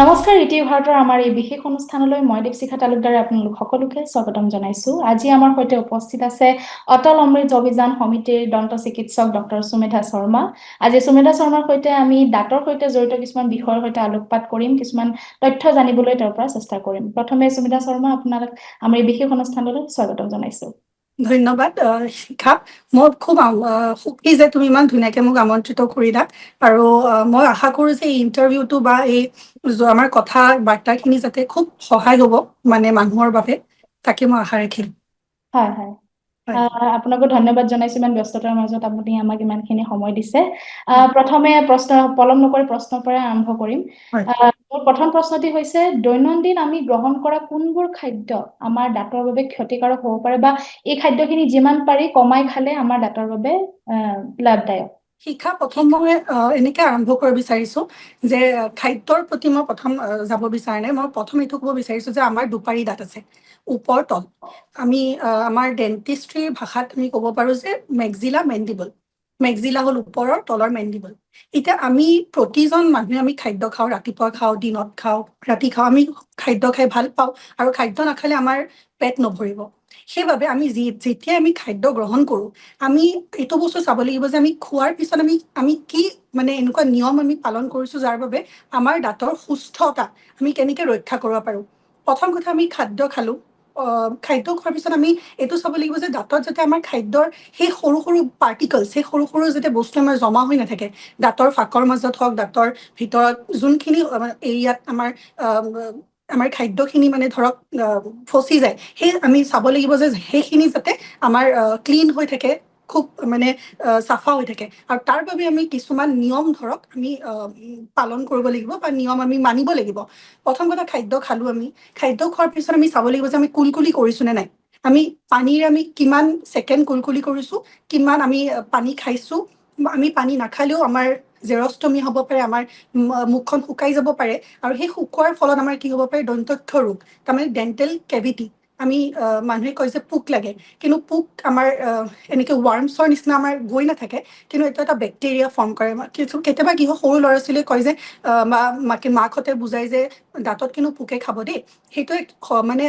নমস্কাৰ ইটি ভাৰতৰ আমাৰ এই বিশেষ অনুষ্ঠানলৈ মই দীপশিখা তালুকদাৰে আপোনালোক সকলোকে স্বাগতম জনাইছো। আজি আমাৰ সৈতে উপস্থিত আছে অটল অমৃত অভিযান সমিতিৰ দন্ত চিকিৎসক ডক্টৰ সুমেধা শৰ্মা। আজি সুমেধা শৰ্মাৰ সৈতে আমি দাঁতৰ সৈতে জড়িত কিছুমান বিষয়ৰ সৈতে আলোকপাত কৰিম, কিছুমান তথ্য জানিবলৈ তেওঁৰ পৰা চেষ্টা কৰিম। প্ৰথমে সুমেধা শৰ্মা, আপোনাক আমাৰ এই বিশেষ অনুষ্ঠানলৈ স্বাগতম জনাইছো। ধন্যবাদ শিখা। মই খুব সুখী যে তুমি ইমান ধুনীয়াকে মোক আমন্ত্ৰিত কৰিলা আৰু মই আশা কৰো যে এই ইণ্টাৰভিউটো বা এই আমাৰ কথা বাৰ্তাখিনি যাতে খুব সহায় হ'ব মানে মানুহৰ বাবে, তাকে মই আশা ৰাখিম। হয় হয়। হয় আপোনাকো ধন্যবাদ জনাইছো ইমান ব্যস্ততাৰ মাজত আপুনি আমাক ইমানখিনি সময় দিছে। হয় প্ৰথমে পলম নকৰি প্ৰশ্নৰ পৰা আৰম্ভ কৰিম। হয়। মোৰ প্ৰথম প্ৰশ্নটি হৈছে, দৈনন্দিন আমি গ্ৰহণ কৰা কোনবোৰ খাদ্য আমাৰ দাঁতৰ বাবে ক্ষতিকাৰক হ'ব পাৰে, বা এই খাদ্যখিনি যিমান পাৰি কমাই খালে আমাৰ দাঁতৰ বাবে লাভদায়ক? শিক্ষা প্ৰথম মই এনেকে আৰম্ভ কৰিব বিচাৰিছো যে খাদ্যৰ প্ৰতি মই প্ৰথম যাব বিচৰা নাই। মই প্ৰথম এইটো ক'ব বিচাৰিছো যে আমাৰ দুপাৰী দাঁত আছে, ওপৰ তল। আমি আমাৰ ডেণ্টিষ্ট্ৰিৰ ভাষাত আমি ক'ব পাৰো যে মেক্সিলা মেণ্ডিবল। মেক্সিলা হ'ল ওপৰৰ, তলৰ মেণ্ডিবল। এতিয়া আমি প্ৰতিজন মানুহে আমি খাদ্য খাওঁ, ৰাতিপুৱা খাওঁ, দিনত খাওঁ, ৰাতি খাওঁ। আমি খাদ্য খাই ভাল পাওঁ আৰু খাদ্য নাখালে আমাৰ পেট নভৰিব। সেইবাবে আমি যেতিয়াই আমি খাদ্য গ্ৰহণ কৰোঁ, আমি এইটো বস্তু চাব লাগিব যে আমি খোৱাৰ পিছত আমি কি মানে এনেকুৱা নিয়ম আমি পালন কৰিছো যাৰ বাবে আমাৰ দাঁতৰ সুস্থতা আমি কেনেকে ৰক্ষা কৰিব পাৰোঁ। প্ৰথম কথা, আমি খাদ্য খালো, খাদ্য খোৱাৰ পিছত আমি এইটো চাব লাগিব যে দাঁতত যাতে আমাৰ খাদ্যৰ সেই সৰু সৰু পাৰ্টিকলছ, সেই সৰু সৰু যাতে বস্তু আমাৰ জমা হৈ নাথাকে। দাঁতৰ ফাকৰ মাজত হওক, দাঁতৰ ভিতৰত যোনখিনি এৰিয়াত আমাৰ খাদ্যখিনি মানে ধৰক ফচি যায়, সেই আমি চাব লাগিব যে সেইখিনি যাতে আমাৰ ক্লিন হৈ থাকে, খুব মানে চাফা হৈ থাকে। আৰু তাৰ বাবে আমি কিছুমান নিয়ম ধৰক আমি পালন কৰিব লাগিব বা নিয়ম আমি মানিব লাগিব। প্ৰথম কথা, খাদ্য খালো, আমি খাদ্য খোৱাৰ পিছত আমি চাব লাগিব যে আমি কুলকুলি কৰিছো নে নাই। আমি পানীৰে আমি কিমান ছেকেণ্ড কুলকুলি কৰিছো, কিমান আমি পানী খাইছো। আমি পানী নাখালেও আমাৰ জেৰষ্টমি হ'ব পাৰে, আমাৰ মুখখন শুকাই যাব পাৰে। আৰু সেই শুকোৱাৰ ফলত আমাৰ কি হ'ব পাৰে, দন্তক্ষ ৰোগ, তাৰমানে ডেণ্টেল কেভিটি। আমি মানুহে কয় যে পোক লাগে, কিন্তু পোক আমাৰ এনেকে ৱাৰ্মছৰ নিচিনা আমাৰ গৈ নাথাকে, কিন্তু এইটো এটা বেক্টেৰিয়া ফৰ্ম কৰে। কেতিয়াবা কি হয়, সৰু ল'ৰা ছোৱালীয়ে কয় যে মাকহঁতে বুজাই যে দাঁতত কিন্তু পোকে খাব দেই। সেইটোৱে মানে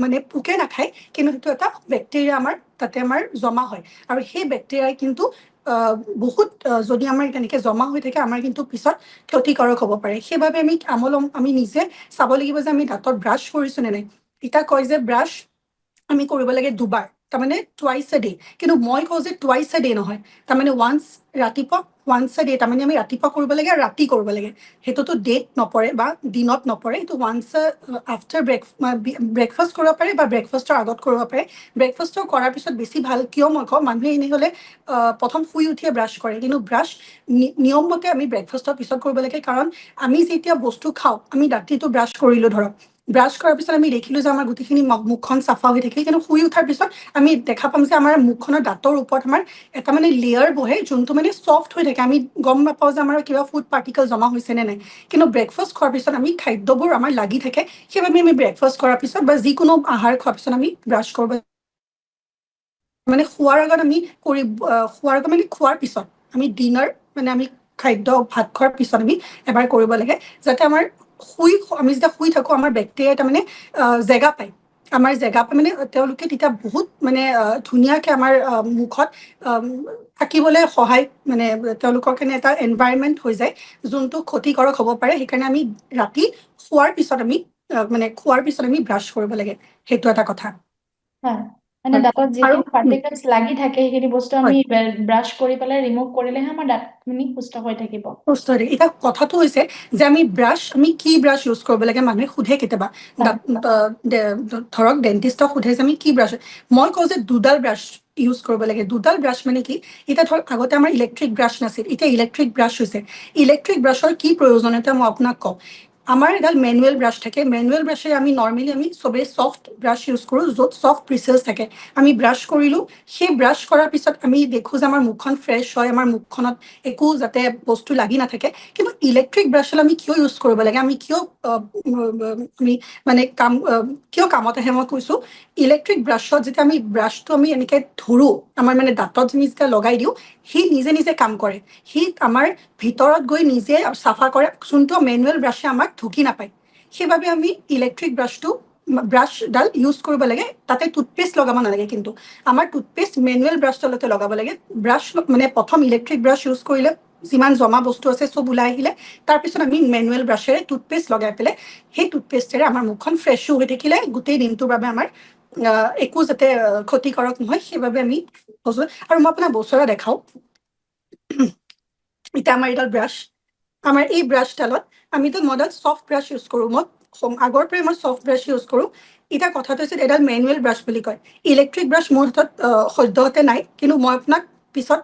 মানে পোকে নাখায়, কিন্তু সেইটো এটা বেক্টেৰিয়া আমাৰ তাতে আমাৰ জমা হয়। আৰু সেই বেক্টেৰিয়াই কিন্তু বহুত যদি আমাৰ তেনেকে জমা হৈ থাকে, আমাৰ কিন্তু পিছত ক্ষতিকাৰক হ'ব পাৰে। সেইবাবে আমি নিজে চাব লাগিব যে আমি দাঁতত ব্ৰাছ কৰিছো নে নাই। এতিয়া কয় যে ব্ৰাছ আমি কৰিব লাগে দুবাৰ, তাৰমানে টুৱাইচ এ ডে। কিন্তু মই কওঁ যে টুৱাইচ এ ডে নহয়, তাৰমানে ওৱান্স ৰাতিপুৱা, ওৱান্স এ ডে। তাৰমানে আমি ৰাতিপুৱা কৰিব লাগে আৰু ৰাতি কৰিব লাগে। সেইটোতো ডেত নপৰে বা দিনত নপৰে, সেইটো ওৱান্স আফটাৰ ব্ৰেকফাষ্ট কৰিব পাৰে বা ব্ৰেকফাষ্টৰ আগত কৰিব পাৰে। ব্ৰেকফাষ্ট কৰাৰ পিছত বেছি ভাল। কিয় মই কওঁ, মানুহে এনে হ'লে প্ৰথম শুই উঠিয়ে ব্ৰাছ কৰে, কিন্তু ব্ৰাছ নিয়মমতে আমি ব্ৰেকফাষ্টৰ পিছত কৰিব লাগে। কাৰণ আমি যেতিয়া বস্তু খাওঁ, আমি ৰাতিটো ব্ৰাছ কৰিলো ধৰক, ব্ৰাছ কৰাৰ পিছত আমি দেখিলো যে আমাৰ গোটেইখিনি মুখখন চাফা হৈ থাকে, কিন্তু শুই উঠাৰ পিছত আমি দেখা পাম যে আমাৰ মুখখনৰ দাঁতৰ ওপৰত আমাৰ এটা মানে লেয়াৰ বহে, যোনটো মানে চফ্ট হৈ থাকে। আমি গম নাপাওঁ যে আমাৰ কিবা ফুড পাৰ্টিকল জমা হৈছে নে নাই। কিন্তু ব্ৰেকফাষ্ট খোৱাৰ পিছত আমি খাদ্যবোৰ আমাৰ লাগি থাকে, সেইবাবে আমি ব্ৰেকফাষ্ট কৰাৰ পিছত বা যিকোনো আহাৰ খোৱাৰ পিছত আমি ব্ৰাছ কৰিব, মানে খোৱাৰ আগত আমি খোৱাৰ আগত মানে খোৱাৰ পিছত আমি ডিনাৰ, মানে আমি খাদ্য ভাত খোৱাৰ পিছত আমি এবাৰ কৰিব লাগে, যাতে আমি যেতিয়া শুই থাকো, আমাৰ বেক্টেৰিয়াই তাৰমানে জেগা পায়। আমাৰ জেগা পায় মানে তেওঁলোকে তেতিয়া বহুত মানে ধুনীয়াকে আমাৰ মুখত থাকিবলৈ সহায়, মানে তেওঁলোকৰ কাৰণে এটা এনভাইৰনমেণ্ট হৈ যায়, যোনটো ক্ষতিকাৰক হ'ব পাৰে। সেইকাৰণে আমি ৰাতি খোৱাৰ পিছত আমি ব্ৰাছ কৰিব লাগে। সেইটো এটা কথা। হয়, মানে হয় দাঁতত আৰু যিখিনি পাৰ্টিকলছ লাগি থাকে, সেইখিনি বস্তু আমি হয় ব্ৰাছ কৰি পেলাই ৰিমুভ কৰিলেহে আমাৰ দাঁতখিনি সুস্থ হৈ থাকিব। সুস্থ হৈ থাকে। এতিয়া কথাটো হৈছে যে আমি কি ব্ৰাছ ইউজ কৰিব লাগে, মানুহে সোধে কেতিয়াবা। হয় ধৰক ডেণ্টিষ্টক সোধে যে আমি কি ব্ৰাছ, মই কওঁ যে দুডাল ব্ৰাছ ইউজ কৰিব লাগে। দুডাল ব্ৰাছ মানে কি, এতিয়া ধৰক আগতে আমাৰ ইলেক্ট্ৰিক ব্ৰাছ নাছিল, এতিয়া ইলেক্ট্ৰিক ব্ৰাছ হৈছে। ইলেক্ট্ৰিক ব্ৰাছৰ কি প্ৰয়োজনীয়তা মই আপোনাক কওঁ। আমাৰ এডাল মেনুৱেল ব্ৰাছ থাকে, মেনুৱেল ব্ৰাছেৰে আমি নৰ্মেলি আমি চবেই চফ্ট ব্ৰাছ ইউজ কৰোঁ, য'ত চফ্ট ব্ৰিচেছ থাকে। আমি ব্ৰাছ কৰিলোঁ, সেই ব্ৰাছ কৰাৰ পিছত আমি দেখোঁ যে আমাৰ মুখখন ফ্ৰেছ হয়, আমাৰ মুখখনত একো যাতে বস্তু লাগি নাথাকে। কিন্তু ইলেক্ট্ৰিক ব্ৰাছ আমি কিয় ইউজ কৰিব লাগে, আমি কিয় আমি মানে কিয় কামত আহে মই কৈছোঁ। ইলেক্ট্ৰিক ব্ৰাছত যেতিয়া আমি ব্ৰাছটো আমি এনেকৈ ধৰোঁ, আমাৰ মানে দাঁতত আমি যেতিয়া লগাই দিওঁ, সি নিজে নিজে কাম কৰে। সি আমাৰ ভিতৰত গৈ নিজে চাফা কৰে, যোনটো মেনুৱেল ব্ৰাছে আমাক ঢুকি নাপায় সেইবাবে আমি ইলেক্ট্ৰিক ব্ৰাছডাল ইউজ কৰিব লাগে তাতে টুথপেষ্ট লগাব নালাগে কিন্তু আমাৰ টুথপেষ্ট মেনুৱেল ব্ৰাছডালতে লগাব লাগে ব্ৰাছ মানে প্ৰথম ইলেক্ট্ৰিক ব্ৰাছ ইউজ কৰিলে যিমান জমা বস্তু আছে চব ওলাই আহিলে তাৰপিছত আমি মেনুৱেল ব্ৰাছেৰে টুথপেষ্ট লগাই পেলাই সেই টুথপেষ্টেৰে আমাৰ মুখখন ফ্ৰেছো হৈ থাকিলে গোটেই দিনটোৰ বাবে আমাৰ একো যাতে ক্ষতিকাৰক নহয় সেইবাবে আমি আৰু মই আপোনাক বছৰে দেখাওঁ এতিয়া আমাৰ এইডাল ব্ৰাছ আমাৰ এই ব্ৰাছডালত আমিতো মডেল ছফ্ট ব্ৰাছ ইউজ কৰোঁ মই আগৰ পৰাই মই ছফ্ট ব্ৰাছ ইউজ কৰোঁ এতিয়া কথাটো হৈছে এডাল মেনুৱেল ব্ৰাছ বুলি কয় ইলেক্ট্ৰিক ব্ৰাছ মোৰ হাতত সদ্যহতে নাই কিন্তু মই আপোনাক পিছত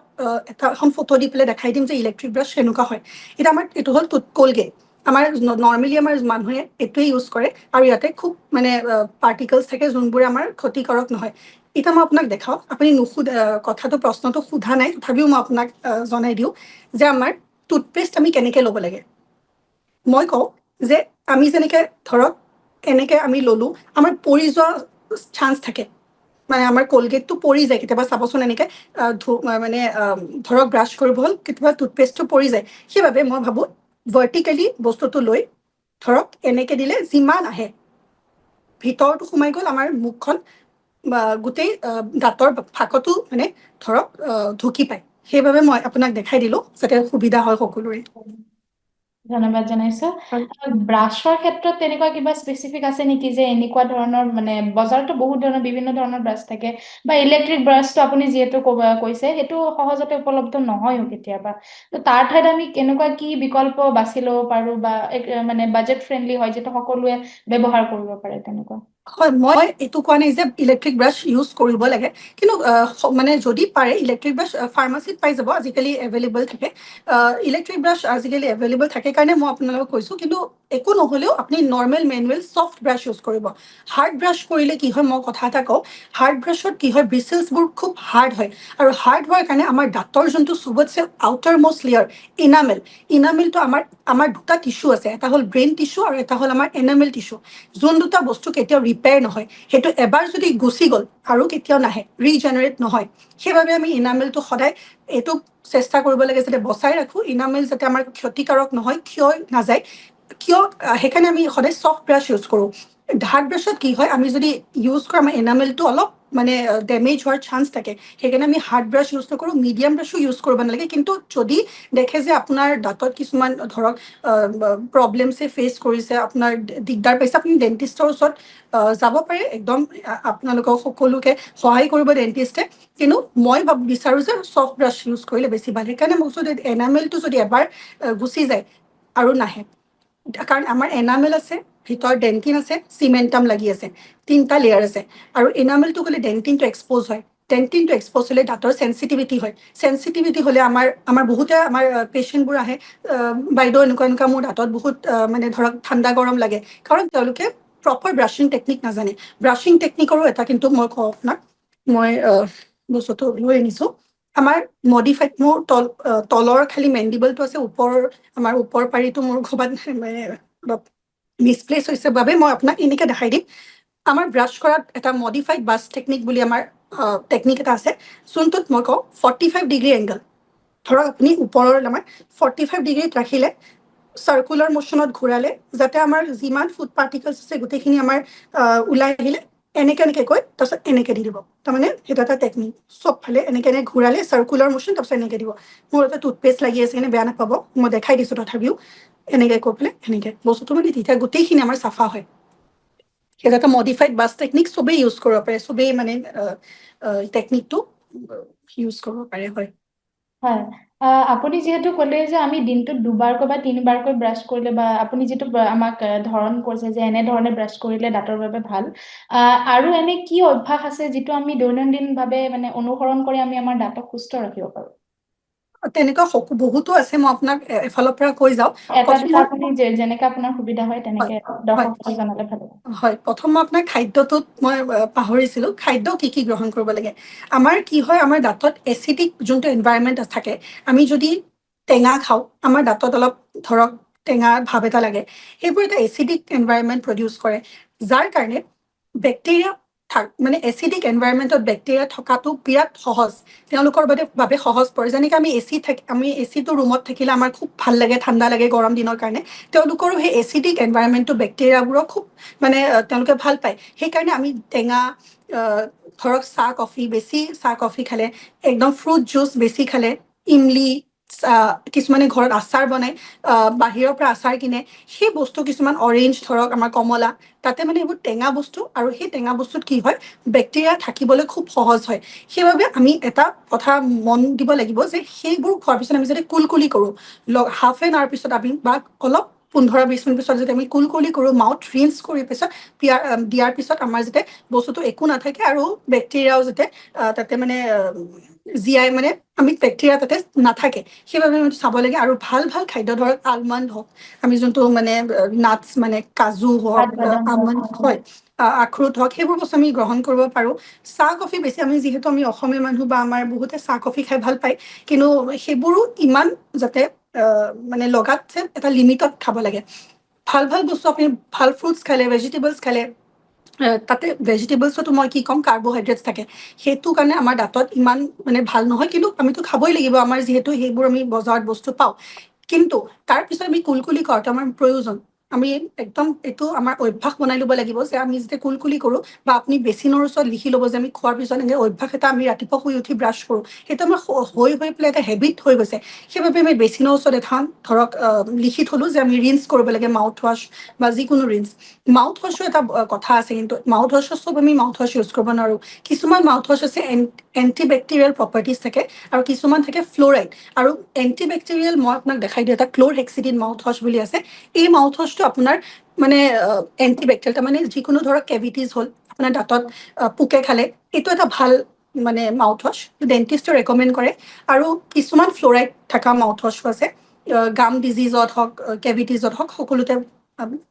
এখন ফটো দি পেলাই দেখাই দিম যে ইলেক্ট্ৰিক ব্ৰাছ কেনেকুৱা হয় এতিয়া আমাৰ এইটো হ'ল কলগেট আমাৰ নৰ্মেলি আমাৰ মানুহে এইটোৱে ইউজ কৰে আৰু ইয়াতে খুব মানে পাৰ্টিকলছ থাকে যোনবোৰে আমাৰ ক্ষতিকাৰক নহয় এতিয়া মই আপোনাক দেখাওঁ আপুনি কথাটো প্ৰশ্নটো সোধা নাই তথাপিও মই আপোনাক জনাই দিওঁ যে আমাৰ টুথপেষ্ট আমি কেনেকৈ ল'ব লাগে মই কওঁ যে আমি যেনেকৈ ধৰক এনেকৈ আমি ল'লোঁ আমাৰ পৰি যোৱা চান্স থাকে মানে আমাৰ কলগেটটো পৰি যায় কেতিয়াবা চাবচোন এনেকৈ মানে ধৰক ব্ৰাছ কৰিব হ'ল কেতিয়াবা টুথপেষ্টটো পৰি যায় সেইবাবে মই ভাবোঁ ভাৰ্টিকেলি বস্তুটো লৈ ধৰক এনেকৈ দিলে যিমান আহে ভিতৰটো সোমাই গ'ল আমাৰ মুখখন গোটেই দাঁতৰ ফাকতো মানে ধৰক ঢুকি পায় সেইবাবে মই আপোনাক দেখাই দিলোঁ যাতে সুবিধা হয় সকলোৰে ধন্যবাদ জনাইছো ব্ৰাছৰ ক্ষেত্ৰত তেনেকুৱা কিবা স্পেচিফিক আছে নেকি যে এনেকুৱা ধৰণৰ মানে বজাৰতো বহুত ধৰণৰ বিভিন্ন ধৰণৰ ব্ৰাছ থাকে বা ইলেক্ট্ৰিক ব্ৰাছটো আপুনি যিহেতু কৈছে সেইটো সহজতে উপলব্ধ নহয়ও কেতিয়াবা তো তাৰ ঠাইত আমি কেনেকুৱা কি বিকল্প বাছি ল'ব পাৰো বা মানে বাজেট ফ্ৰেণ্ডলি হয় যেটো সকলোৱে ব্যৱহাৰ কৰিব পাৰে তেনেকুৱা হয় মই এইটো কোৱা নাই যে ইলেক্ট্ৰিক ব্ৰাছ ইউজ কৰিব লাগে কিন্তু মানে যদি পাৰে ইলেক্ট্ৰিক ব্ৰাছ ফাৰ্মাচীত পাই যাব আজিকালি এভেইলেবল থাকে ইলেক্ট্ৰিক ব্ৰাছ আজিকালি এভেইলেবল থাকে কাৰণে মই আপোনালোকক কৈছোঁ কিন্তু একো নহ'লেও আপুনি normal manual soft brush use কৰিব হাৰ্ড ব্ৰাছ কৰিলে কি হয় মই কথা এটা কওঁ হাৰ্ড ব্ৰাছত কি হয় ব্ৰিচেলছবোৰ খুব হাৰ্ড হয় আৰু হাৰ্ড হোৱাৰ কাৰণে আমাৰ দাঁতৰ যোনটো চবতছে আউটাৰ মষ্ট লেয়াৰ ইনামেলটো আমাৰ দুটা টিচু আছে এটা হ'ল ব্ৰেইন টিচু আৰু এটা হ'ল আমাৰ এনামেল টিচু যোন দুটা বস্তু কেতিয়াও ৰিপেয়াৰ নহয় সেইটো এবাৰ যদি গুচি গ'ল আৰু কেতিয়াও নাহে ৰিজেনেৰেট নহয় সেইবাবে আমি ইনামেলটো সদায় এইটো চেষ্টা কৰিব লাগে যাতে বচাই ৰাখোঁ ইনামেল যাতে আমাৰ ক্ষতিকাৰক নহয় ক্ষয় নাযায় সেইকাৰণে আমি সদায় ছফ্ট ব্ৰাছ ইউজ কৰোঁ হাৰ্ড ব্ৰাছত কি হয় আমি যদি ইউজ কৰোঁ আমাৰ এনামেলটো অলপ মানে ডেমেজ হোৱাৰ চান্স থাকে সেইকাৰণে আমি হাৰ্ড ব্ৰাছ ইউজ নকৰোঁ মিডিয়াম ব্ৰাছো ইউজ কৰিব নালাগে কিন্তু যদি দেখে যে আপোনাৰ দাঁতত কিছুমান ধৰক প্ৰব্লেমছে ফেচ কৰিছে আপোনাৰ দিগদাৰ পাইছে আপুনি ডেণ্টিষ্টৰ ওচৰত যাব পাৰে একদম আপোনালোকক সকলোকে সহায় কৰিব ডেণ্টিষ্টে কিন্তু মই বিচাৰোঁ যে ছফ্ট ব্ৰাছ ইউজ কৰিলে বেছি ভাল সেইকাৰণে মই কৈছোঁ এনামেলটো যদি এবাৰ গুচি যায় আৰু নাহে কাৰণ আমাৰ এনামেল আছে ভিতৰত ডেণ্টিন আছে চিমেণ্টাম লাগি আছে 3টা লেয়াৰ আছে আৰু এনামেলটো গ'লে ডেণ্টিনটো এক্সপ'জ হয় ডেণ্টিনটো এক্সপ'জ হ'লে দাঁতৰ চেঞ্চিটিভিটি হয় চেঞ্চিটিভিটি হ'লে আমাৰ বহুতে আমাৰ পেচেণ্টবোৰ আহে বাইদেউ এনেকুৱা মোৰ দাঁতত বহুত মানে ধৰক ঠাণ্ডা গৰম লাগে কাৰণ তেওঁলোকে প্ৰপাৰ ব্ৰাছিং টেকনিক নাজানে ব্ৰাছিং টেকনিকৰো এটা কিন্তু মই কওঁ আপোনাক মই বস্তুটো লৈ আনিছোঁ আমাৰ মডিফাইড মোৰ তলৰ খালি মেণ্ডিবলটো আছে আমাৰ ওপৰ পাৰিটো মোৰ ক'ৰবাত মানে অলপ মিছপ্লেচ হৈছে বাবে মই আপোনাক এনেকৈ দেখাই দিম আমাৰ ব্ৰাছ কৰাত এটা মডিফাইড বাছ টেকনিক বুলি আমাৰ টেকনিক এটা আছে যোনটোত মই কওঁ 45 ডিগ্ৰী এংগল ধৰক আপুনি ওপৰৰ আমাৰ 45 ডিগ্ৰীত ৰাখিলে চাৰ্কুলাৰ মোশ্যনত ঘূৰালে যাতে আমাৰ যিমান ফুড পাৰ্টিকলছ আছে গোটেইখিনি আমাৰ ওলাই আহিলে এনেকৈ কৈ তাৰপিছত এনেকৈ দি দিব তাৰমানে সেইটো এটা টেকনিক চবফালে এনেকৈ ঘূৰালে চাৰ্কুলাৰ মোশ্যন তাৰপিছত এনেকৈ দিব মোৰ এটা টুথপেষ্ট লাগি আছে কাৰণে বেয়া নাপাব মই দেখাই দিছোঁ তথাপিও এনেকৈ কৈ পেলাই এনেকৈ বস্তুটো মানে তেতিয়া গোটেইখিনি আমাৰ চাফা হয় সেইটো এটা মডিফাইড বাছ টেকনিক চবেই ইউজ কৰিব পাৰে চবেই মানে টেকনিকটো ইউজ কৰিব পাৰে হয় হয় আপুনি যিহেতু ক'লে যে আমি দিনটোত দুবাৰকৈ বা তিনিবাৰকৈ ব্ৰাছ কৰিলে বা আপুনি যিটো আমাক ধৰণ কৈছে যে এনেধৰণে ব্ৰাছ কৰিলে দাঁতৰ বাবে ভাল আৰু এনে কি অভ্যাস আছে যিটো আমি দৈনন্দিনভাৱে মানে অনুসৰণ কৰি আমি আমাৰ দাঁতক সুস্থ ৰাখিব পাৰোঁ তেনেকুৱা বহুতো আছে মই আপোনাক এফালৰ পৰা কৈ যাওঁ এটা দুটা আপুনি যেনেকৈ আপোনাৰ সুবিধা হয় তেনেকৈ দৰ্শকক জনালে ভাল হ'ব হয় প্ৰথম মই আপোনাৰ খাদ্যটোত মই পাহৰিছিলোঁ খাদ্য কি গ্ৰহণ কৰিব লাগে আমাৰ কি হয় আমাৰ দাঁতত এচিডিক যোনটো এনভাইৰনমেণ্ট থাকে আমি যদি টেঙা খাওঁ আমাৰ দাঁতত অলপ ধৰক টেঙা ভাৱ এটা লাগে সেইবোৰ এটা এচিডিক এনভাইৰনমেণ্ট প্ৰডিউচ কৰে যাৰ কাৰণে বেক্টেৰিয়া মানে এচিডিক এনভাইৰনমেণ্টত বেক্টেৰিয়া থকাটো বিৰাট সহজ, তেওঁলোকৰ বাবে সহজ পৰে। যেনেকৈ আমি এচিটো ৰুমত থাকিলে আমাৰ খুব ভাল লাগে, ঠাণ্ডা লাগে গৰম দিনৰ কাৰণে, তেওঁলোকৰো সেই এচিডিক এনভাইৰনমেণ্টটো বেক্টেৰিয়াবোৰক খুব মানে তেওঁলোকে ভাল পায়। সেইকাৰণে আমি টেঙা, ধৰক চাহ কফি, বেছি চাহ কফি খালে, একদম ফ্ৰুট জুচ বেছি খালে, ইমলি, কিছুমানে ঘৰত আচাৰ বনায়, বাহিৰৰ পৰা আচাৰ কিনে, সেই বস্তু কিছুমান, অৰেঞ্জ ধৰক আমাৰ কমলা, তাতে মানে এইবোৰ টেঙা বস্তু, আৰু সেই টেঙা বস্তুত কি হয়, বেক্টেৰিয়া থাকিবলৈ খুব সহজ হয়। সেইবাবে আমি এটা কথা মন দিব লাগিব যে সেইবোৰ খোৱাৰ পিছত আমি যদি কুলকুলি কৰোঁ, হাফ এন আৱাৰ পিছত আমি বা অলপ 15-20 মিনিট পিছত যদি আমি কুলকুলি কৰোঁ, মাউথ ৰিন্স কৰি পিছত দিয়াৰ পিছত আমাৰ যাতে বস্তুটো একো নাথাকে, আৰু বেক্টেৰিয়াও যাতে তাতে মানে জীয়াই, মানে আমি বেক্টেৰিয়া তাতে নাথাকে, সেইবাবে আমি চাব লাগে। আৰু ভাল ভাল খাদ্য, ধৰক আলমণ্ড হওক, আমি যোনটো মানে নাটছ, মানে কাজু হওক, কাঠবাদাম হওক, আলমণ্ড, হয়, আখৰোট হওক, সেইবোৰ বস্তু আমি গ্ৰহণ কৰিব পাৰোঁ। চাহ কফি বেছি, যিহেতু আমি অসমীয়া মানুহ বা আমাৰ বহুতে চাহ কফি খাই ভাল পায়, কিন্তু সেইবোৰো ইমান যাতে মানে লগাতছে এটা লিমিটত খাব লাগে। ভাল ভাল বস্তু আপুনি, ভাল ফ্ৰুটছ খালে, ভেজিটেবলছ খালে, তাতে ভেজিটেবলছতো মই কি ক'ম, কাৰ্বহাইড্ৰেটছ থাকে, সেইটো কাৰণে আমাৰ দাঁতত ইমান মানে ভাল নহয়, কিন্তু আমিতো খাবই লাগিব, আমাৰ যিহেতু সেইবোৰ আমি বজাৰত বস্তু পাওঁ। কিন্তু তাৰপিছত আমি কুলকুলি কৰাটো আমাৰ প্ৰয়োজন। আমি একদম এইটো আমাৰ অভ্যাস বনাই ল'ব লাগিব যে আমি যেতিয়া কুলকুলি কৰোঁ, বা আপুনি বেচিনৰ ওচৰত লিখি ল'ব যে আমি খোৱাৰ পিছত এনেকৈ অভ্যাস এটা, আমি ৰাতিপুৱা শুই উঠি ব্ৰাছ কৰোঁ, সেইটো আমাৰ হৈ পেলাই এটা হেবিট হৈ গৈছে। সেইবাবে আমি বেচিনৰ ওচৰত এখন ধৰক লিখি থলোঁ যে আমি ৰিন্স কৰিব লাগে, মাউথ ৱাছ বা যিকোনো ৰিন্স। মাউথ ৱাছো এটা কথা আছে, কিন্তু মাউথ ৱাছৰ চব আমি মাউথ ৱাছ ইউজ কৰিব নোৱাৰোঁ। কিছুমান মাউথ ৱাছ আছে এণ্টি বেক্টেৰিয়েল প্ৰপাৰ্টিজ থাকে, আৰু কিছুমান থাকে ফ্ল'ৰাইড। আৰু এণ্টি বেক্টেৰিয়েল মই আপোনাক দেখাই দিওঁ, এটা ক্ল'ৰহেক্সিডিন মাউথ ৱাছ বুলি আছে। এই মাউথ ৱাছটো আপোনাৰ মানে এণ্টি বেক্টেৰিয়েল, তাৰমানে যিকোনো ধৰক কেভিটিজ হ'ল, আপোনাৰ দাঁতত পোকে খালে, এইটো এটা ভাল মানে মাউথ ৱাছ, ডেণ্টিষ্টে ৰেকমেণ্ড কৰে। আৰু কিছুমান ফ্ল'ৰাইড থকা মাউথ ৱাছো আছে, গাম ডিজিজত হওক, কেভিটিজত হওক, সকলোতে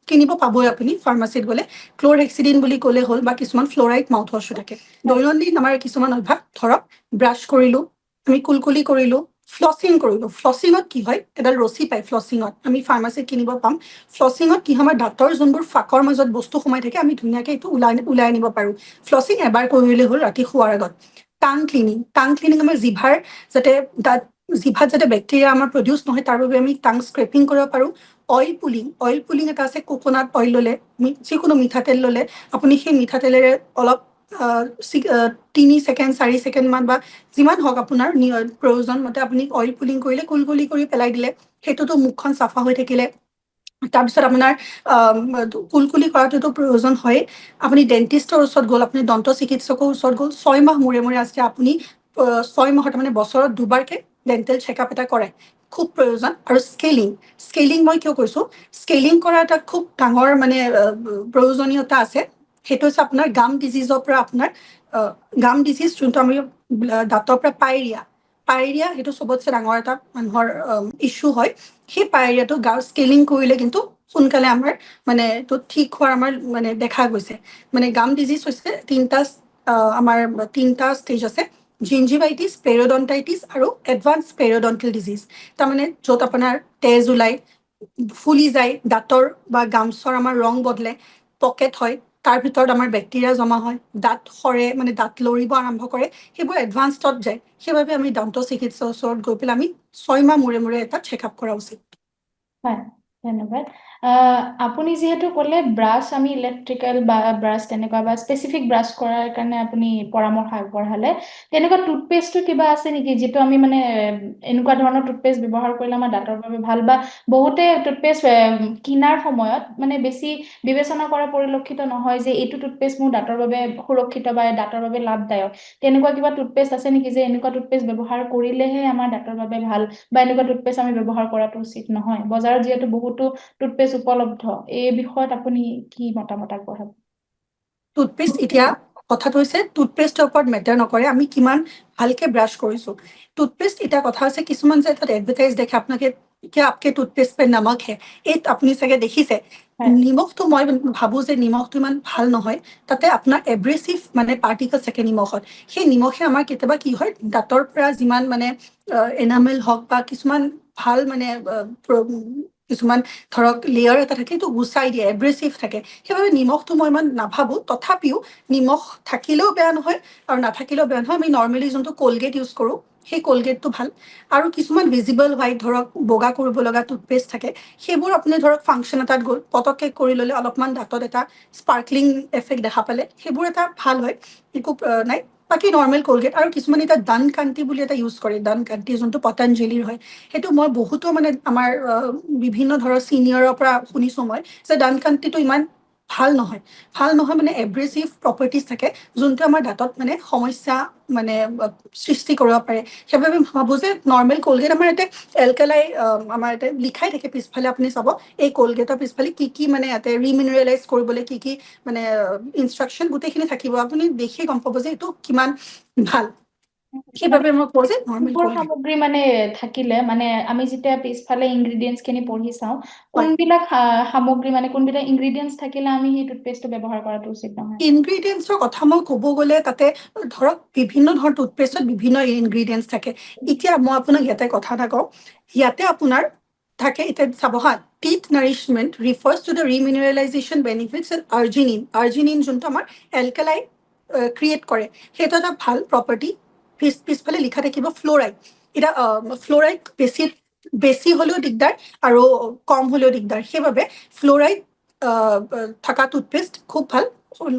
কিনিব পাবই আপুনি ফাৰ্মাচীত গ'লে। ক্ল'ৰহেক্সিডিন বুলি ক'লে হ'ল, বা কিছুমান ফ্ল'ৰাইড মাউথ ৱাছো থাকে। দৈনন্দিন আমাৰ কিছুমান অভ্যাস, ধৰক ব্ৰাছ কৰিলোঁ, আমি কুলকুলি কৰিলোঁ, ফ্লচিং কৰিলোঁ। ফ্লচিঙত কি হয়, এডাল ৰছী পায় ফ্লচিঙত, আমি ফাৰ্মাচীত কিনিব পাম। ফ্লচিঙত কি হয়, আমাৰ দাঁতৰ যোনবোৰ ফাঁকৰ মাজত বস্তু সোমাই থাকে, আমি ধুনীয়াকৈ এইটো ওলাই আনিব পাৰোঁ। ফ্লচিং এবাৰ কৰিলে হ'ল ৰাতি শোৱাৰ আগত। টাং ক্লিনিং আমাৰ জিভাত যাতে বেক্টেৰিয়া আমাৰ প্ৰডিউচ নহয়, তাৰ বাবে আমি টাং স্ক্ৰেপিং কৰিব পাৰোঁ। অইল পুলিং এটা আছে, কোকোনাট অইল ল'লে, যিকোনো মিঠাতেল ল'লে, আপুনি সেই মিঠাতেলেৰে অলপ 3 ছেকেণ্ড 4 ছেকেণ্ডমান বা যিমান হওক আপোনাৰ প্ৰয়োজন মতে আপুনি অইল পুলিং কৰিলে, কুলকুলি কৰি পেলাই দিলে, সেইটোতো মুখখন চাফা হৈ থাকিলে। তাৰপিছত আপোনাৰ কুলকুলি কৰাটোতো প্ৰয়োজন হয়। আপুনি ডেণ্টিষ্টৰ ওচৰত গ'ল, আপুনি দন্ত চিকিৎসকৰ ওচৰত গ'ল, 6 মাহ মূৰে মূৰে আছে আপুনি 6 মাহত, মানে বছৰত দুবাৰকৈ ডেণ্টেল চেকআপ এটা কৰাই খুব প্ৰয়োজন। আৰু স্কেলিং মই কিয় কৈছোঁ, স্কেলিং কৰা এটা খুব ডাঙৰ মানে প্ৰয়োজনীয়তা আছে। সেইটো হৈছে আপোনাৰ গাম ডিজিজৰ পৰা, আপোনাৰ গাম ডিজিজ যোনটো আমি দাঁতৰ পৰা পায়েৰিয়া, সেইটো চবতছে ডাঙৰ এটা মানুহৰ ইছ্যু হয়। সেই পায়েৰিয়াটো স্কেলিং কৰিলে কিন্তু সোনকালে আমাৰ মানে এইটো ঠিক হোৱাৰ আমাৰ মানে দেখা গৈছে। মানে গাম ডিজিজ হৈছে আমাৰ তিনিটা ষ্টেজ আছে: জিঞ্জিভাইটিছ, পেৰিঅডন্টাইটিছ আৰু এডভান্স পেৰিঅডন্টেল ডিজিজ। তাৰমানে য'ত আপোনাৰ তেজ ওলাই, ফুলি যায়, দাঁতৰ বা গামছৰ আমাৰ ৰং বদলে, পকেট হয়, তাৰ ভিতৰত আমাৰ বেক্টেৰিয়া জমা হয়, দাঁত সৰে, মানে দাঁত লৰিব আৰম্ভ কৰে, সেইবোৰ এডভান্সডত যায়। সেইবাবে আমি দন্ত চিকিৎসকৰ ওচৰত গৈ পেলাই আমি 6 মাহ মূৰে মূৰে এটা চেকআপ কৰা উচিত। হয়, ধন্যবাদ। আপুনি যিহেতু ক'লে ব্ৰাছ, আমি ইলেক্ট্ৰিকেল বা ব্ৰাছ তেনেকুৱা বা স্পেচিফিক ব্ৰাছ কৰাৰ কাৰণে আপুনি পৰামৰ্শ আগবঢ়ালে, তেনেকুৱা টুথপেষ্টটো কিবা আছে নেকি যিটো আমি মানে এনেকুৱা ধৰণৰ টুথপেষ্ট ব্যৱহাৰ কৰিলে আমাৰ দাঁতৰ বাবে ভাল? বা বহুতে টুথপেষ্ট কিনাৰ সময়ত মানে বেছি বিবেচনা কৰা পৰিলক্ষিত নহয় যে এইটো টুথপেষ্ট মোৰ দাঁতৰ বাবে সুৰক্ষিত বা দাঁতৰ বাবে লাভদায়ক। তেনেকুৱা কিবা টুথপেষ্ট আছে নেকি যে এনেকুৱা টুথপেষ্ট ব্যৱহাৰ কৰিলেহে আমাৰ দাঁতৰ বাবে ভাল, বা এনেকুৱা টুথপেষ্ট আমি ব্যৱহাৰ কৰাটো উচিত নহয়? বজাৰত যিহেতু বহুতো টুথপেষ্ট উপলব্ধ, এই বিষয়ত আপুনি কি মতামত আগবঢ়াব? টুথপেষ্ট, এতিয়া কথাটো হৈছে টুথপেষ্টৰ ওপৰত মেটাৰ নকৰে আমি কিমান ভালকে ব্ৰাছ কৰিছোঁ। টুথপেষ্ট এতিয়া কথা হৈছে, কিছুমান যে তাত এডভাৰটাইজ দেখে আপোনালোকে কিয় আপকে টুথপেষ্ট পে নমক হে, এই আপুনি চাগে দেখিছে। হয়। নিমখটো মই ভাবোঁ যে নিমখটো ইমান ভাল নহয়, তাতে আপোনাৰ এব্ৰেচিভ মানে পাৰ্টিকল থাকে নিমখত। সেই নিমখে আমাৰ কেতিয়াবা কি হয়, দাঁতৰ পৰা যিমান মানে এনামেল হওক বা কিছুমান ভাল মানে কিছুমান ধৰক লেয়াৰ এটা থাকে সেইটো গুচাই দিয়ে, এব্ৰেচিভ থাকে, সেইবাবে নিমখটো মই ইমান নাভাবোঁ। তথাপিও নিমখ থাকিলেও বেয়া নহয় আৰু নাথাকিলেও বেয়া নহয়। আমি নৰ্মেলি যোনটো কলগেট ইউজ কৰোঁ সেই কলগেটটো ভাল। আৰু কিছুমান ভিজিবল হোৱাইট ধৰক বগা কৰিব লগা টুথপেষ্ট থাকে, সেইবোৰ আপুনি ধৰক ফাংচন এটাত গ'ল পতককৈ কৰি ল'লে, অলপমান দাঁতত এটা স্পাৰ্কলিং এফেক্ট দেখা পালে, সেইবোৰ এটা ভাল হয়, একো নাই। বাকী নৰ্মেল কলগেট। আৰু কিছুমানে এতিয়া ডান কাণ্টি বুলি এটা ইউজ কৰে, ডান কাণ্টি যোনটো পতঞ্জলিৰ হয়, সেইটো মই বহুতো মানে আমাৰ বিভিন্ন ধৰক ছিনিয়ৰৰ পৰা শুনিছোঁ মই যে ডান কাণ্টিটো ইমান ভাল নহয়। ভাল নহয় মানে এব্ৰেচিভ প্ৰপাৰ্টিজ থাকে, যোনটো আমাৰ দাঁতত মানে সমস্যা মানে সৃষ্টি কৰিব পাৰে। সেইবাবে ভাবোঁ যে নৰ্মেল কলগেট, আমাৰ ইয়াতে এলকেলাই আমাৰ ইয়াতে লিখাই থাকে পিছফালে, আপুনি চাব এই কলগেটৰ পিছফালে কি কি মানে ইয়াতে ৰিমিনাৰেলাইজ কৰিবলৈ কি কি মানে ইনষ্ট্ৰাকশ্যন গোটেইখিনি থাকিব, আপুনি দেখিয়ে গম পাব যে এইটো কিমান ভাল। মানে সেইবাবে মই কওঁ যে নৰ্মেল কোনবোৰ কলগেট। সামগ্ৰী মানে থাকিলে মানে আমি যেতিয়া পিছফালে ইনগ্ৰিডিয়েণ্টছ খিনি পঢ়ি চাওঁ, হয়, কোনবিলাক সামগ্ৰী মানে কোনবিলাক ইনগ্ৰিডিয়েণ্টছ থাকিলে আমি সেই টুথপেষ্টটো ব্যৱহাৰ কৰাটো উচিত নহয়? ইনগ্ৰিডিয়েণ্টছৰ কথা মই ক'ব গ'লে তাতে ধৰক বিভিন্ন ধৰণৰ টুথপেষ্টত বিভিন্ন ইনগ্ৰিডিয়েণ্টছ থাকে। এতিয়া মই আপোনাক ইয়াতে কথা এটা কওঁ, ইয়াতে আপোনাৰ থাকে, এতিয়া চাব হা, teeth nourishment refers to the remineralization benefits and arginine. Arginine যোনটো আমাৰ এলকেলাই ক্ৰিয়েট কৰে, সেইটো এটা ভাল প্ৰপাৰ্টি। পিছফালে লিখা থাকিব ফ্ল'ৰাইড। এতিয়া ফ্ল'ৰাইড বেছি বেছি হ'লেও দিগদাৰ আৰু কম হ'লেও দিগদাৰ, সেইবাবে ফ্ল'ৰাইড থকা টুথপেষ্ট খুব ভাল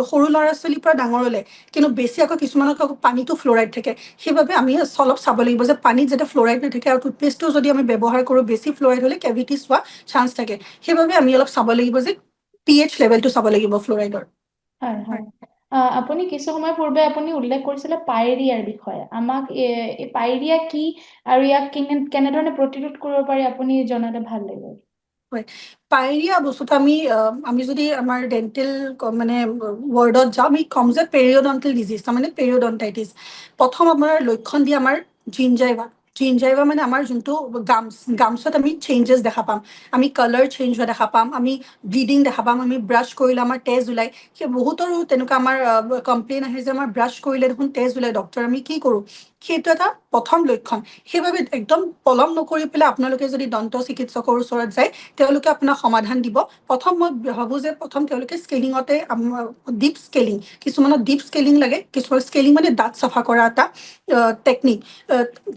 সৰু ল'ৰা ছোৱালীৰ পৰা ডাঙৰলৈ। কিন্তু বেছি আকৌ কিছুমানত আকৌ পানীতো ফ্ল'ৰাইড থাকে, সেইবাবে আমি অলপ চাব লাগিব যে পানীত যাতে ফ্ল'ৰাইড নাথাকে। আৰু টুথপেষ্টটো যদি আমি ব্যৱহাৰ কৰোঁ বেছি ফ্ল'ৰাইড হ'লে কেভিটিছ হোৱা চান্স থাকে, সেইবাবে আমি অলপ চাব লাগিব যে pH লেভেলটো চাব লাগিব ফ্ল'ৰাইডৰ। হয় হয়। আপুনি কিছু সময় পূৰ্বে আপুনি উল্লেখ কৰিছিলে পাইৰিয়াৰ বিষয়ে। আমাক এই পাইৰিয়া কি আৰু ইয়াক কেনেধৰণে প্ৰতিৰোধ কৰিব পাৰি আপুনি জনালে ভাল লাগিব। হয়, পাইৰিয়া বস্তুটো আমি যদি আমাৰ ডেণ্টেল মানে ৱৰ্ডত যাওঁ, আমি ক'ম যে পেৰিয়ডণ্টেল ডিজিজ, তাৰমানে পেৰিয়ডণ্টাইটিছ। প্ৰথম আমাৰ লক্ষণ দিয়ে আমাৰ জিঞ্জাইভা। জিঞ্জাইভা মানে আমাৰ যোনটো গামছত আমি চেঞ্জেছ দেখা পাম, আমি কালাৰ চেঞ্জ হোৱা দেখা পাম, আমি ব্লিডিং দেখা পাম, আমি ব্ৰাছ কৰিলে আমাৰ তেজ ওলায়। সেই বহুতৰো তেনেকুৱা আমাৰ কমপ্লেইন আহে যে আমাৰ ব্ৰাছ কৰিলে দেখোন তেজ ওলায়, ডক্টৰ আমি কি কৰোঁ? সেইটো এটা প্ৰথম লক্ষণ। সেইবাবে একদম পলম নকৰি পেলাই আপোনালোকে যদি দন্ত চিকিৎসকৰ ওচৰত যায়, তেওঁলোকে আপোনাক সমাধান দিব। প্ৰথম মই ভাবোঁ যে প্ৰথম তেওঁলোকে স্কেলিঙতে ডিপ স্কেলিং, কিছুমানত ডিপ স্কেলিং লাগে, কিছুমান স্কেলিং মানে দাঁত চাফা কৰা এটা টেকনিক।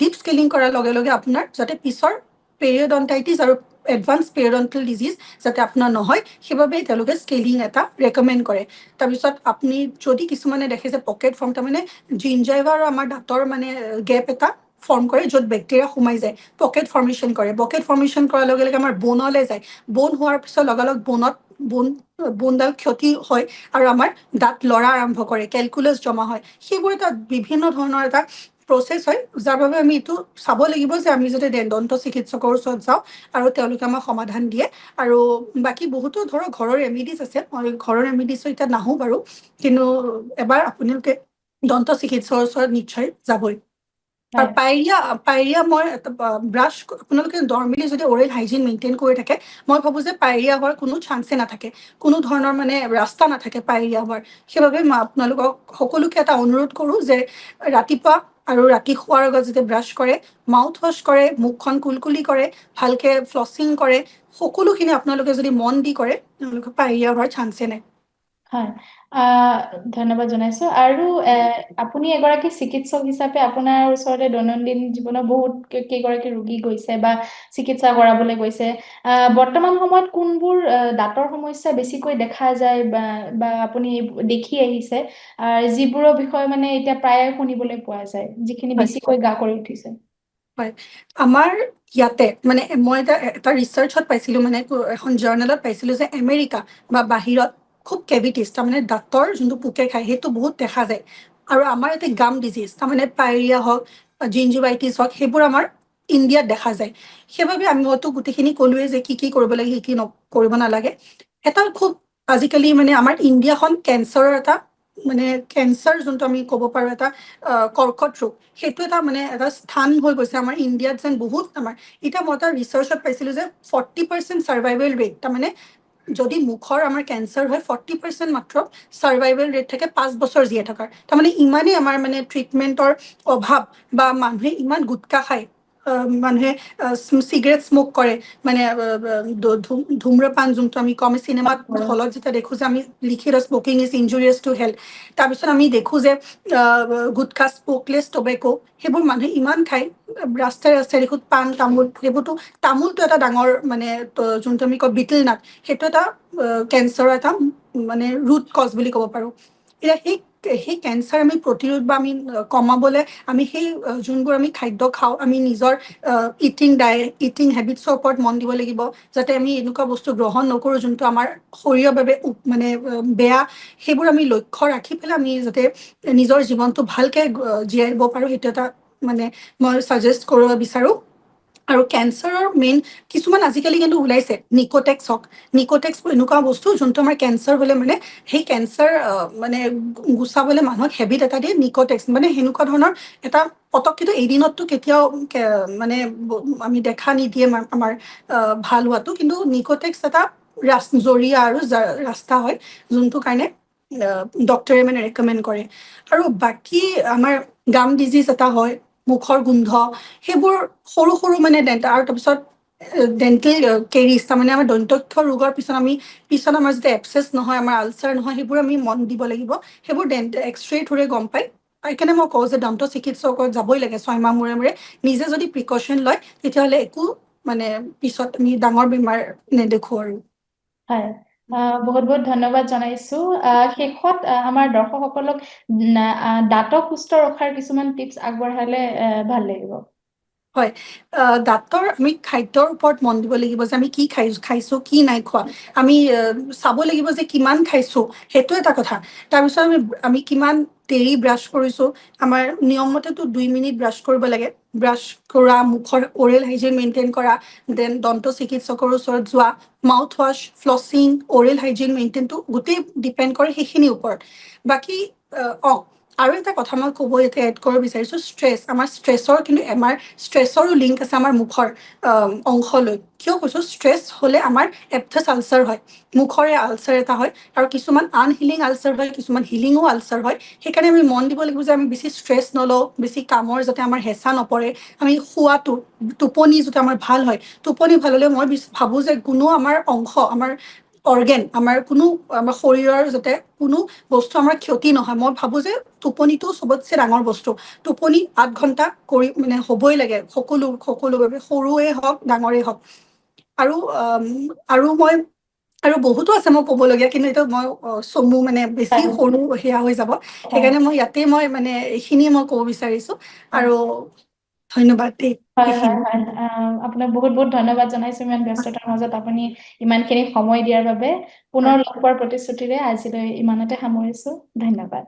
ডিপ স্কেলিং কৰাৰ লগে লগে আপোনাৰ যাতে পিছৰ পেৰিয়ডণ্টাইটিছ আৰু এডভান্স পেৰিয়ডণ্টেল ডিজিজ যাতে আপোনাৰ নহয়, সেইবাবে তেওঁলোকে স্কেলিং এটা ৰেকমেণ্ড কৰে। তাৰপিছত আপুনি যদি কিছুমানে দেখে যে পকেট ফৰ্ম, তাৰমানে জিঞ্জাইভা আৰু আমাৰ দাঁতৰ মানে গেপ এটা ফৰ্ম কৰে য'ত বেক্টেৰিয়া সোমাই যায়, পকেট ফৰ্মেশ্যন কৰে। পকেট ফৰ্মেশ্যন কৰাৰ লগে লগে আমাৰ বনলৈ যায়, বন হোৱাৰ পিছত লগালগ বোনডাল ক্ষতি হয় আৰু আমাৰ দাঁত লৰা আৰম্ভ কৰে, কেলকুলাছ জমা হয়। সেইবোৰ এটা বিভিন্ন ধৰণৰ এটা প্ৰচেছ হয়, যাৰ বাবে আমি এইটো চাব লাগিব যে আমি যদি দন্ত চিকিৎসকৰ ওচৰত যাওঁ আৰু তেওঁলোকে আমাক সমাধান দিয়ে। আৰু বাকী বহুতো ধৰক ঘৰৰ ৰেমিডিজ আছে, মই ঘৰৰ ৰেমিডিজো এতিয়া নাহোঁ বাৰু, কিন্তু এবাৰ আপোনালোকে দন্ত চিকিৎসকৰ ওচৰত নিশ্চয় যাবই। আৰু হয় পাইৰিয়া মই ব্ৰাছ আপোনালোকে নৰ্মেলি যদি অৰেল হাইজিন মেইনটেইন কৰি থাকে, মই ভাবোঁ যে পাইৰিয়া হোৱাৰ কোনো চান্সে নাথাকে, কোনো ধৰণৰ মানে ৰাস্তা নাথাকে পাইৰিয়া হোৱাৰ। সেইবাবে মই আপোনালোকক সকলোকে এটা অনুৰোধ কৰোঁ যে ৰাতিপুৱা আৰু ৰাতি শোৱাৰ আগত যেতিয়া ব্ৰাছ কৰে, মাউথ ৱাছ কৰে, মুখখন কুলকুলি কৰে, ভালকৈ ফ্লচিং কৰে, সকলোখিনি আপোনালোকে যদি মন দি কৰে, তেওঁলোকে পাইৰিয়া হোৱাৰ চান্সে নাই। হয়, ধন্যবাদ জনাইছো। আৰু আপুনি এগৰাকী চিকিৎসক হিচাপে আপোনাৰ ওচৰতে দৈনন্দিন জীৱনত বহুত কেইগৰাকী ৰোগী গৈছে বা চিকিৎসা কৰাবলৈ গৈছে। বৰ্তমান সময়ত কোনবোৰ দাঁতৰ সমস্যা বেছিকৈ দেখা যায় বা আপুনি দেখি আহিছে, যিবোৰৰ বিষয়ে মানে এতিয়া প্ৰায়ে শুনিবলৈ পোৱা যায়, যিখিনি হয় বেছিকৈ গা কৰি উঠিছে? হয়, আমাৰ ইয়াতে মানে মই এটা ৰিচাৰ্চত পাইছিলোঁ, মানে এখন জাৰ্নেলত পাইছিলোঁ যে আমেৰিকা বা বাহিৰত খুব কেভিটিছ, তাৰমানে দাঁতৰ যোনটো পোকে খায় সেইটো বহুত দেখা যায়। আৰু আমাৰ ইয়াতে গাম ডিজিজ, তাৰমানে পাইৰিয়া হওক, জিঞ্জিভাইটিছ হওক, সেইবোৰ আমাৰ ইণ্ডিয়াত দেখা যায়। সেইবাবে মইতো গোটেইখিনি ক'লোৱেই যে কি কি কৰিব লাগে, কি কি কৰিব নালাগে। এটা খুব আজিকালি মানে আমাৰ ইণ্ডিয়াখন কেঞ্চাৰৰ এটা মানে কেঞ্চাৰ যোনটো আমি ক'ব পাৰোঁ এটা কৰ্কট ৰোগ, সেইটো এটা মানে এটা স্থান হৈ গৈছে আমাৰ ইণ্ডিয়াত যেন বহুত আমাৰ। এতিয়া মই এটা ৰিচাৰ্চত পাইছিলোঁ যে 40% ছাৰ্ভাইভেল ৰেট, তাৰমানে যদি মুখৰ আমাৰ কেঞ্চাৰ হয় 40% মাত্ৰ ছাৰ্ভাইভেল ৰেট থাকে 5 বছৰ জীয়াই থকাৰ। তাৰমানে ইমানেই আমাৰ মানে ট্ৰিটমেণ্টৰ অভাৱ বা মানুহে ইমান গুটকা খায়, মানুহে চিগাৰেট স্মক কৰে, মানে ধূম্ৰপান যোনটো আমি কম চিনেমাত হলত যেতিয়া দেখোঁ যে আমি লিখি লওঁ স্মকিং ইজ ইনজুৰিয়াছ টু হেল্থ। তাৰপিছত আমি দেখোঁ যে গুটখা, স্মকলেছ টবেকো, সেইবোৰ মানুহে ইমান খায়। ৰাস্তাই ৰাস্তাই দেখোঁ পাণ তামোল, সেইবোৰতো তামোলটো এটা ডাঙৰ মানে যোনটো আমি কওঁ বিটেল নাট, সেইটো এটা কেঞ্চাৰৰ এটা মানে ৰুট কজ বুলি ক'ব পাৰোঁ। এতিয়া সেই কেঞ্চাৰ আমি প্ৰতিৰোধ বা আমি কমাবলৈ আমি সেই যোনবোৰ আমি খাদ্য খাওঁ, আমি নিজৰ ইটিং হেবিটছৰ ওপৰত মন দিব লাগিব, যাতে আমি এনেকুৱা বস্তু গ্ৰহণ নকৰোঁ যোনটো আমাৰ শৰীৰৰ বাবে মানে বেয়া। সেইবোৰ আমি লক্ষ্য ৰাখি পেলাই আমি যাতে নিজৰ জীৱনটো ভালকৈ জীয়াই দিব পাৰোঁ, সেইটো এটা মানে মই ছাজেষ্ট কৰিব বিচাৰোঁ। আৰু কেঞ্চাৰৰ মেইন কিছুমান আজিকালি কিন্তু ওলাইছে, নিকোটেক্স হওক। নিকোটেক্স এনেকুৱা বস্তু যোনটো আমাৰ কেঞ্চাৰ হ'লে মানে সেই কেঞ্চাৰ মানে গুচাবলৈ মানুহক হেবিট এটা দিয়ে, নিকোটেক্স মানে সেনেকুৱা ধৰণৰ এটা পতককেতো এদিনততো কেতিয়াও মানে আমি দেখা নিদিয়ে আমাৰ ভাল হোৱাটো, কিন্তু নিকোটেক্স এটা জৰিয়া আৰু ৰাস্তা হয়, যোনটো কাৰণে ডক্টৰে মানে ৰেকমেণ্ড কৰে। আৰু বাকী আমাৰ গাম ডিজিজ এটা হয়, মুখৰ গোন্ধ, সেইবোৰ সৰু সৰু মানে আৰু তাৰপিছত ডেণ্টেল কেৰিজ, তাৰমানে আমাৰ দন্তক্ষ ৰোগৰ পিছত আমাৰ যেতিয়া এপচেছ নহয়, আমাৰ আলচাৰ নহয়, সেইবোৰ আমি মন দিব লাগিব। সেইবোৰ এক্সৰে থোৰে গম পায়। সেইকাৰণে মই কওঁ যে দন্ত চিকিৎসকৰ যাবই লাগে 6 মাহ মূৰে মূৰে। নিজে যদি প্ৰিকশ্যন লয় তেতিয়াহ'লে একো মানে পিছত আমি ডাঙৰ বেমাৰ নেদেখোঁ আৰু। হয়, বহুত বহুত ধন্যবাদ জনাইছো। শেষত আমাৰ দৰ্শকসকলক দাঁতক সুস্থ ৰখাৰ কিছুমান টিপছ আগবঢ়ালে ভাল লাগিব। হয়, দাঁতৰ আমি খাদ্যৰ ওপৰত মন দিব লাগিব যে আমি কি খাইছোঁ, কি নাই খোৱা। আমি চাব লাগিব যে কিমান খাইছোঁ, সেইটো এটা কথা। তাৰপিছত আমি কিমান দেৰি ব্ৰাছ কৰিছোঁ। আমাৰ নিয়মমতেতো 2 মিনিট ব্ৰাছ কৰিব লাগে। ব্ৰাছ কৰা, মুখৰ অৰেল হাইজিন মেইনটেইন কৰা, দেন দন্ত চিকিৎসকৰ ওচৰত যোৱা, mouthwash, flossing, oral hygiene মেইনটেইনটো গোটেই ডিপেণ্ড কৰে সেইখিনিৰ ওপৰত। বাকী আৰু এটা কথা মই এতিয়া এড কৰিব বিচাৰিছোঁ, আমাৰ ষ্ট্ৰেছৰো লিংক আছে আমাৰ মুখৰ অংশলৈ। কিয় কৈছোঁ? ষ্ট্ৰেছ হ'লে আমাৰ এপথাছ আলচাৰ হয়, মুখৰে আলচাৰ এটা হয়। আৰু কিছুমান আনহিলিং আলচাৰ হয়, কিছুমান হিলিঙো আলচাৰ হয়। সেইকাৰণে আমি মন দিব লাগিব যে আমি বেছি ষ্ট্ৰেছ নলওঁ, বেছি কামৰ যাতে আমাৰ হেঁচা নপৰে। আমি শোৱাটো, টোপনি যাতে আমাৰ ভাল হয়। টোপনি ভাল হ'লে মই ভাবোঁ যে কোনো আমাৰ অংশ, আমাৰ অৰ্গেন, আমাৰ শৰীৰৰ যাতে কোনো বস্তু আমাৰ ক্ষতি নহয়। মই ভাবোঁ যে টোপনিটো চবতছে ডাঙৰ বস্তু। টোপনি 8 ঘণ্টা মানে হ'বই লাগে, সকলো বাবে, সৰুৱে হওক ডাঙৰেই হওক। আৰু বহুতো আছে মই ক'বলগীয়া, কিন্তু এইটো মই চমু মানে বেছি সৰু সেয়া হৈ যাব। সেইকাৰণে মই মানে এইখিনিয়ে মই ক'ব বিচাৰিছোঁ। আৰু ধন্যবাদ দেই। হয় হয় হয়, আপোনাক বহুত বহুত ধন্যবাদ জনাইছো ইমান ব্যস্ততাৰ মাজত আপুনি ইমানখিনি সময় দিয়াৰ বাবে। পুনৰ লগ পোৱাৰ প্ৰতিশ্ৰুতিৰে আজিলৈ ইমানতে সামৰিছো। ধন্যবাদ।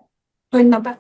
ধন্যবাদ।